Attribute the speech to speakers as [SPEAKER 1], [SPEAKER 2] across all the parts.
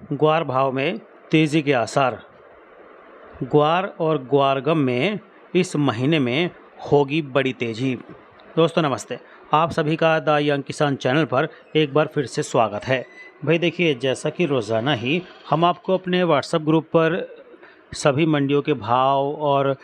[SPEAKER 1] ग्वार भाव में तेज़ी के आसार। ग्वार और ग्वारगम में इस महीने में होगी बड़ी तेज़ी। दोस्तों नमस्ते, आप सभी का द यंग किसान चैनल पर एक बार फिर से स्वागत है। भाई देखिए, जैसा कि रोज़ाना ही हम आपको अपने व्हाट्सएप ग्रुप पर सभी मंडियों के भाव और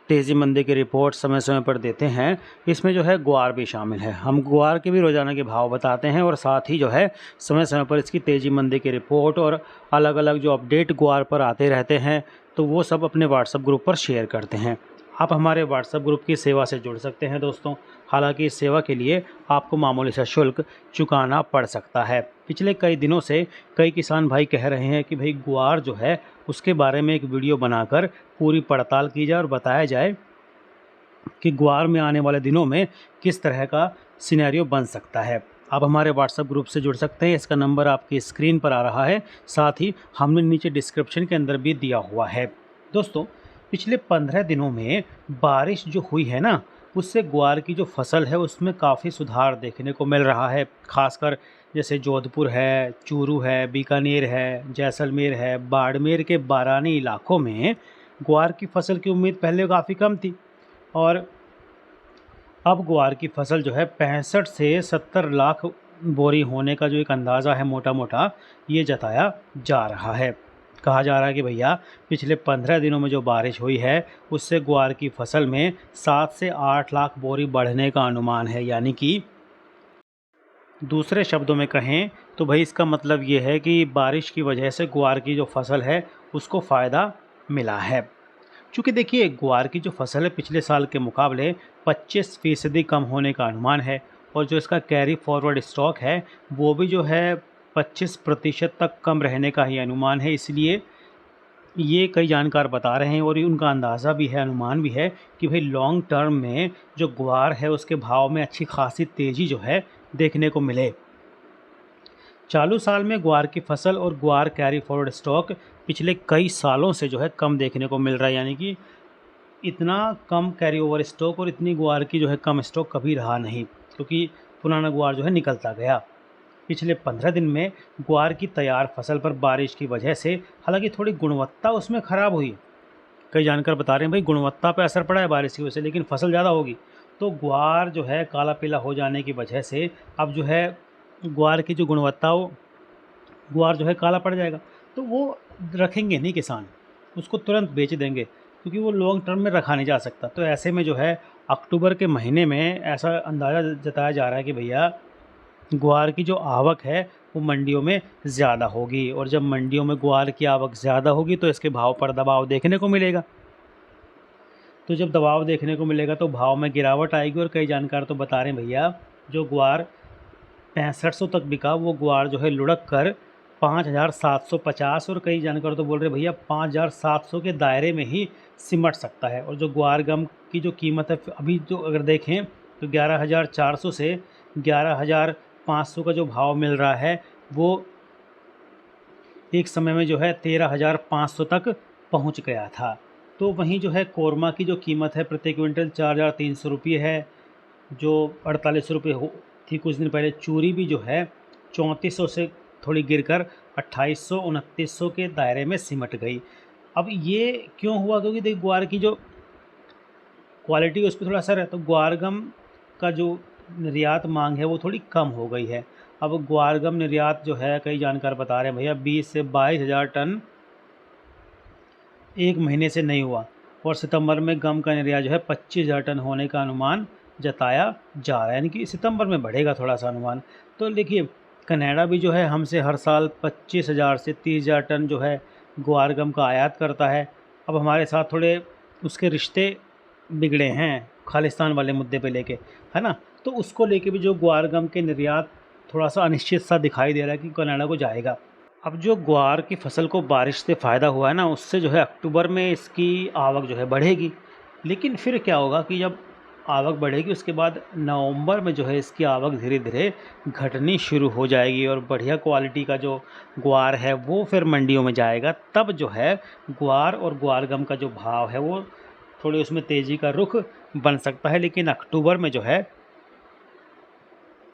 [SPEAKER 1] तेज़ी मंदी की रिपोर्ट समय समय पर देते हैं। इसमें जो है ग्वार भी शामिल है। हम ग्वार के भी रोज़ाना के भाव बताते हैं और साथ ही जो है समय समय पर इसकी तेज़ी मंदी की रिपोर्ट और अलग अलग जो अपडेट ग्वार पर आते रहते हैं, तो वो सब अपने व्हाट्सएप ग्रुप पर शेयर करते हैं। आप हमारे व्हाट्सएप ग्रुप की सेवा से जुड़ सकते हैं दोस्तों। हालांकि इस सेवा के लिए आपको मामूली सा शुल्क चुकाना पड़ सकता है। पिछले कई दिनों से कई किसान भाई कह रहे हैं कि भाई ग्वार जो है उसके बारे में एक वीडियो बनाकर पूरी पड़ताल की जाए और बताया जाए कि ग्वार में आने वाले दिनों में किस तरह का सिनेरियो बन सकता है। आप हमारे व्हाट्सएप ग्रुप से जुड़ सकते हैं। इसका नंबर आपकी स्क्रीन पर आ रहा है, साथ ही हमने नीचे डिस्क्रिप्शन के अंदर भी दिया हुआ है। दोस्तों, पिछले 15 दिनों में बारिश जो हुई है ना, उससे ग्वार की जो फसल है उसमें काफ़ी सुधार देखने को मिल रहा है। खासकर जैसे जोधपुर है, चूरू है, बीकानेर है, जैसलमेर है, बाड़मेर के बारानी इलाकों में ग्वार की फसल की उम्मीद पहले काफ़ी कम थी और अब ग्वार की फसल जो है 65 से 70 लाख बोरी होने का जो एक अंदाज़ा है मोटा मोटा, ये जताया जा रहा है। कहा जा रहा है कि भैया पिछले 15 दिनों में जो बारिश हुई है उससे ग्वार की फसल में 7 से 8 लाख बोरी बढ़ने का अनुमान है। यानी कि दूसरे शब्दों में कहें तो भाई इसका मतलब ये है कि बारिश की वजह से ग्वार की जो फसल है उसको फ़ायदा मिला है। चूँकि देखिए, ग्वार की जो फसल है पिछले साल के मुकाबले 25% कम होने का अनुमान है और जो इसका कैरी फॉरवर्ड स्टॉक है वो भी जो है 25% तक कम रहने का ही अनुमान है। इसलिए ये कई जानकार बता रहे हैं और ये उनका अंदाज़ा भी है, अनुमान भी है कि भाई लॉन्ग टर्म में जो ग्वार है उसके भाव में अच्छी खासी तेज़ी जो है देखने को मिले। चालू साल में ग्वार की फसल और ग्वार कैरी फॉरवर्ड स्टॉक पिछले कई सालों से जो है कम देखने को मिल रहा है। यानी कि इतना कम कैरी ओवर स्टॉक और इतनी ग्वार की जो है कम स्टॉक कभी रहा नहीं, क्योंकि पुराना ग्वार जो है निकलता गया। पिछले 15 दिन में ग्वार की तैयार फसल पर बारिश की वजह से हालांकि थोड़ी गुणवत्ता उसमें ख़राब हुई। कई जानकार बता रहे हैं भाई गुणवत्ता पर असर पड़ा है बारिश की वजह से, लेकिन फसल ज़्यादा होगी तो ग्वार जो है काला पीला हो जाने की वजह से अब जो है ग्वार की जो गुणवत्ता हो, ग्वार जो है काला पड़ जाएगा। तो वो रखेंगे नहीं किसान, उसको तुरंत बेच देंगे क्योंकि वो लॉन्ग टर्म में रखा नहीं जा सकता। तो ऐसे में जो है अक्टूबर के महीने में ऐसा अंदाज़ा जताया जा रहा है कि भैया ग्वार की जो आवक है वो मंडियों में ज़्यादा होगी और जब मंडियों में ग्वार की आवक ज़्यादा होगी तो इसके भाव पर दबाव देखने को मिलेगा। तो जब दबाव देखने को मिलेगा तो भाव में गिरावट आएगी और कई जानकार तो बता रहे हैं भैया जो ग्वार 6500 तक बिका वो ग्वार जो है लुढ़क कर 5750 और कई जानकार तो बोल रहे भैया 5700 के दायरे में ही सिमट सकता है। और जो ग्वार गम की जो कीमत है अभी जो अगर देखें तो 11,400 से 11,500 का जो भाव मिल रहा है वो एक समय में जो है 13,500 तक पहुंच गया था। तो वहीं जो है कोरमा की जो कीमत है प्रति क्विंटल 4,300 रुपये है, जो 48 रुपये थी कुछ दिन पहले। चूरी भी जो है 3400 से थोड़ी गिरकर 2800 2900 के दायरे में सिमट गई। अब ये क्यों हुआ? क्योंकि देख ग्वार की जो क्वालिटी है उस पर थोड़ा असर है। तो ग्वारगम का जो निर्यात मांग है वो थोड़ी कम हो गई है। अब ग्वारगम निर्यात जो है कई जानकार बता रहे हैं भैया 20 से 22 हज़ार टन एक महीने से नहीं हुआ और सितंबर में गम का निर्यात जो है 25,000 टन होने का अनुमान जताया जा रहा है। यानी कि सितंबर में बढ़ेगा थोड़ा सा अनुमान। तो देखिए, कनाडा भी जो है हमसे हर साल 25,000 से 30,000 टन जो है ग्वार गम का आयात करता है। अब हमारे साथ थोड़े उसके रिश्ते बिगड़े हैं खालिस्तान वाले मुद्दे पे लेके, है ना। तो उसको लेके भी जो ग्वार गम के निर्यात थोड़ा सा अनिश्चित सा दिखाई दे रहा है कि कनाडा को जाएगा। अब जो ग्वार की फसल को बारिश से फ़ायदा हुआ है ना, उससे जो है अक्टूबर में इसकी आवक जो है बढ़ेगी। लेकिन फिर क्या होगा कि जब आवक बढ़ेगी उसके बाद नवंबर में जो है इसकी आवक धीरे धीरे घटनी शुरू हो जाएगी और बढ़िया क्वालिटी का जो ग्वार है वो फिर मंडियों में जाएगा। तब जो है ग्वार और ग्वारगम का जो भाव है वो थोड़ी उसमें तेज़ी का रुख बन सकता है। लेकिन अक्टूबर में जो है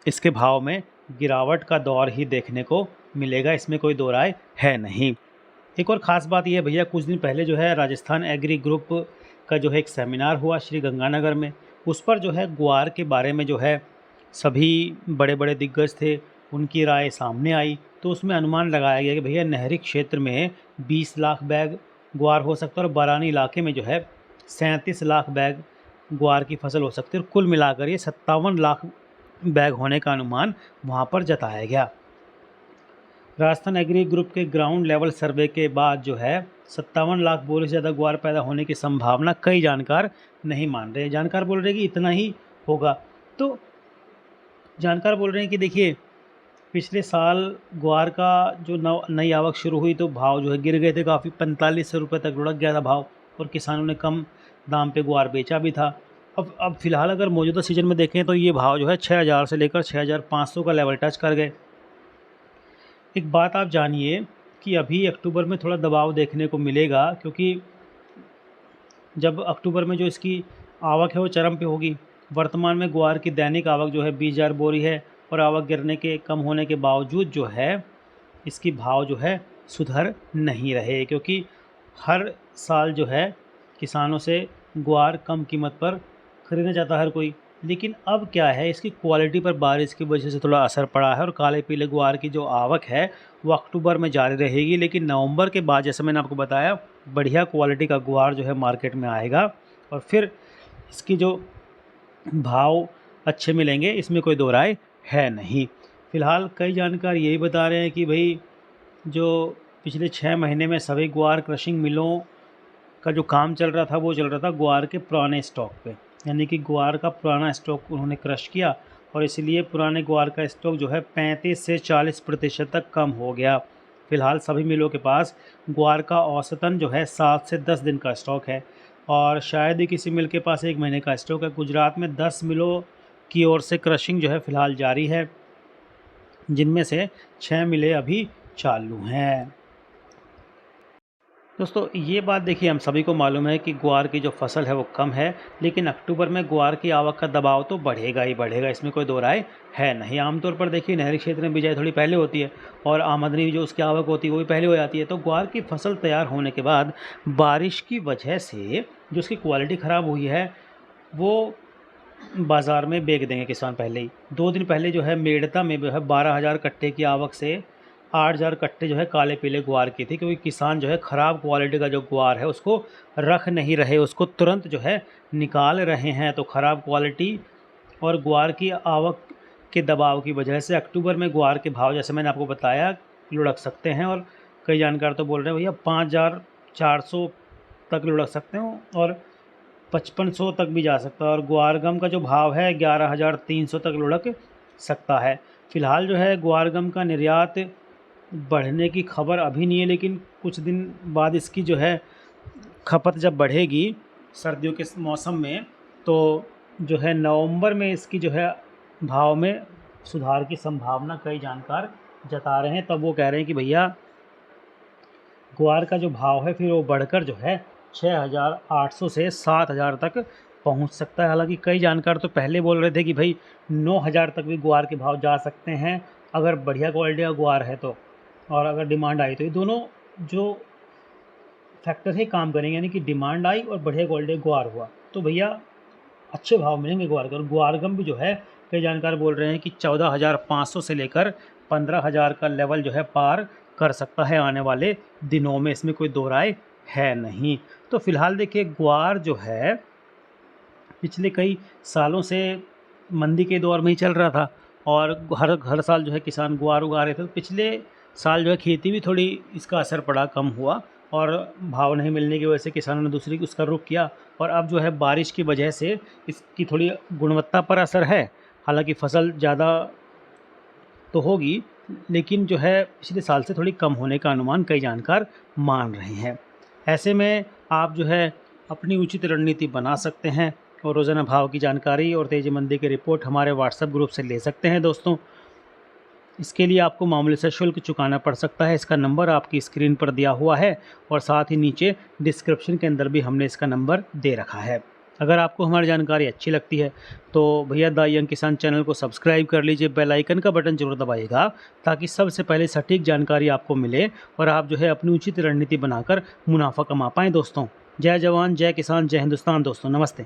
[SPEAKER 1] इसके भाव में गिरावट का दौर ही देखने को मिलेगा, इसमें कोई दो राय है नहीं। एक और ख़ास बात ये है भैया, कुछ दिन पहले जो है राजस्थान एग्री ग्रुप का जो है एक सेमिनार हुआ श्री गंगानगर में। उस पर जो है ग्वार के बारे में जो है सभी बड़े बड़े दिग्गज थे, उनकी राय सामने आई। तो उसमें अनुमान लगाया गया कि भैया नहरी क्षेत्र में 20 लाख बैग ग्वार हो सकता है और बारानी इलाके में जो है 37 लाख बैग ग्वार की फसल हो सकती है, और कुल मिलाकर ये 57 लाख बैग होने का अनुमान वहाँ पर जताया गया। राजस्थान एग्री ग्रुप के ग्राउंड लेवल सर्वे के बाद जो है 57 लाख बोरे से ज़्यादा ग्वार पैदा होने की संभावना कई जानकार नहीं मान रहे हैं। जानकार बोल रहे हैं कि इतना ही होगा। तो जानकार बोल रहे हैं कि देखिए, पिछले साल ग्वार का जो नई आवक शुरू हुई तो भाव जो है गिर गए थे काफ़ी, 4500 रुपये तक लुढ़क गया था भाव, और किसानों ने कम दाम पे ग्वार बेचा भी था। अब फ़िलहाल अगर मौजूदा सीज़न में देखें तो ये भाव जो है 6000 से लेकर 6500 का लेवल टच कर गए। एक बात आप जानिए कि अभी अक्टूबर में थोड़ा दबाव देखने को मिलेगा, क्योंकि जब अक्टूबर में जो इसकी आवक है वो चरम पे होगी। वर्तमान में ग्वार की दैनिक आवक जो है 20,000 बोरी है, और आवक गिरने के कम होने के बावजूद जो है इसकी भाव जो है सुधर नहीं रहे, क्योंकि हर साल जो है किसानों से ग्वार कम कीमत पर खरीदना चाहता है हर कोई। लेकिन अब क्या है, इसकी क्वालिटी पर बारिश की वजह से थोड़ा असर पड़ा है, और काले पीले ग्वार की जो आवक है वो अक्टूबर में जारी रहेगी। लेकिन नवंबर के बाद, जैसे मैंने आपको बताया, बढ़िया क्वालिटी का ग्वार जो है मार्केट में आएगा, और फिर इसकी जो भाव अच्छे मिलेंगे, इसमें कोई दो राय है नहीं। फ़िलहाल कई जानकार यही बता रहे हैं कि भाई जो पिछले 6 महीने में सभी ग्वार क्रशिंग मिलों का जो काम चल रहा था वो चल रहा था ग्वार के पुराने स्टॉक पे, यानी कि ग्वार का पुराना स्टॉक उन्होंने क्रश किया, और इसलिए पुराने ग्वार का स्टॉक जो है 35 से 40% तक कम हो गया। फ़िलहाल सभी मिलों के पास ग्वार का औसतन जो है 7 से 10 दिन का स्टॉक है, और शायद ही किसी मिल के पास 1 महीने का स्टॉक है। गुजरात में 10 मिलों की ओर से क्रशिंग जो है फ़िलहाल जारी है, जिनमें से 6 मिलें अभी चालू हैं। दोस्तों, ये बात देखिए, हम सभी को मालूम है कि ग्वार की जो फसल है वो कम है, लेकिन अक्टूबर में ग्वार की आवक का दबाव तो बढ़ेगा ही बढ़ेगा, इसमें कोई दो राय है नहीं। आमतौर पर देखिए नहरी क्षेत्र में बिजाई थोड़ी पहले होती है, और आमदनी जो उसकी आवक होती है वो भी पहले हो जाती है। तो ग्वार की फसल तैयार होने के बाद बारिश की वजह से जो उसकी क्वालिटी ख़राब हुई है वो बाज़ार में बेच देंगे किसान पहले ही। 2 दिन पहले जो है मेड़ता में जो है 12,000 कट्टे की आवक से 8,000 कट्टे जो है काले पीले ग्वार की थी, क्योंकि किसान जो है ख़राब क्वालिटी का जो ग्वार है उसको रख नहीं रहे, उसको तुरंत जो है निकाल रहे हैं। तो ख़राब क्वालिटी और ग्वार की आवक के दबाव की वजह से अक्टूबर में ग्वार के भाव, जैसे मैंने आपको बताया, लुढ़क सकते हैं। और कई जानकार तो बोल रहे हैं भैया 5,400 तक लुढ़क सकते हैं, और 5500 तक भी जा सकता है, और ग्वारगम का जो भाव है 11,300 तक लुढ़क सकता है। फ़िलहाल जो है ग्वारगम का निर्यात बढ़ने की खबर अभी नहीं है, लेकिन कुछ दिन बाद इसकी जो है खपत जब बढ़ेगी सर्दियों के मौसम में, तो जो है नवंबर में इसकी जो है भाव में सुधार की संभावना कई जानकार जता रहे हैं। तब वो कह रहे हैं कि भैया ग्वार का जो भाव है फिर वो बढ़कर जो है 6,800 से 7,000 तक पहुंच सकता है। हालांकि कई जानकार तो पहले बोल रहे थे कि भाई 9,000 तक भी ग्वार के भाव जा सकते हैं, अगर बढ़िया क्वालिटी का ग्वार है तो, और अगर डिमांड आई तो। ये दोनों जो फैक्टर है काम करेंगे, यानी कि डिमांड आई और बढ़िया क्वालिटी ग्वार हुआ तो भैया अच्छे भाव मिलेंगे ग्वार के। और ग्वारगम भी जो है कई जानकार बोल रहे हैं कि 14,500 से लेकर 15,000 का लेवल जो है पार कर सकता है आने वाले दिनों में, इसमें कोई दो राय है नहीं। तो फ़िलहाल देखिए ग्वार जो है पिछले कई सालों से मंदी के दौर में ही चल रहा था, और हर साल जो है किसान ग्वार उगा रहे थे। तो पिछले साल जो है खेती भी थोड़ी इसका असर पड़ा, कम हुआ, और भाव नहीं मिलने की वजह से किसानों ने दूसरी उसका रुख किया। और अब जो है बारिश की वजह से इसकी थोड़ी गुणवत्ता पर असर है। हालांकि फसल ज़्यादा तो होगी, लेकिन जो है पिछले साल से थोड़ी कम होने का अनुमान कई जानकार मान रहे हैं। ऐसे में आप जो है अपनी उचित रणनीति बना सकते हैं, और रोज़ाना भाव की जानकारी और तेज़ी मंदी की रिपोर्ट हमारे व्हाट्सएप ग्रुप से ले सकते हैं दोस्तों। इसके लिए आपको मामूली से शुल्क चुकाना पड़ सकता है। इसका नंबर आपकी स्क्रीन पर दिया हुआ है, और साथ ही नीचे डिस्क्रिप्शन के अंदर भी हमने इसका नंबर दे रखा है। अगर आपको हमारी जानकारी अच्छी लगती है तो भैया द यंग किसान चैनल को सब्सक्राइब कर लीजिए, बेल आइकन का बटन ज़रूर दबाइएगा ताकि सबसे पहले सटीक जानकारी आपको मिले और आप जो है अपनी उचित रणनीति बनाकर मुनाफा कमा पाएँ दोस्तों। जय जवान, जय किसान, जय हिंदुस्तान दोस्तों, नमस्ते।